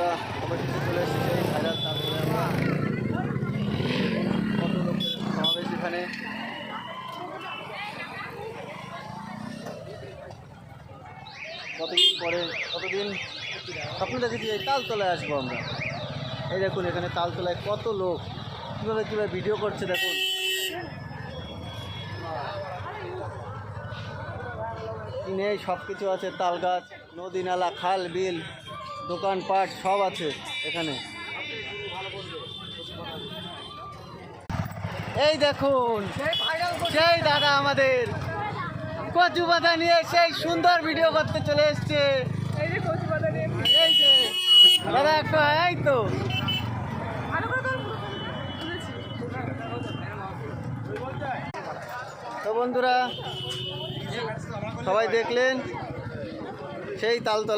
বন্ধুরা অবশেষে চলে এসেছে ভাইরাল তালতলায়। আমরা কত লোকের সমাবেশ এখানে। কতদিন স্বপ্ন দেখেছি এই তালতলায় আসবো আমরা। এই দেখুন এখানে তালতলায় কত লোক কীভাবে ভিডিও করছে দেখুন। নেই সব কিছু আছে, তাল গাছ, নদী নালা, খাল বিল, দোকানপাট সব আছে এখানে। এই দেখুন সেই দাদা আমাদের কচু পাতা নিয়ে সেই সুন্দর ভিডিও করতে চলে এসছে। এই যে দাদা একটু এই তো বন্ধুরা সবাই দেখলেন সেই তালতলা।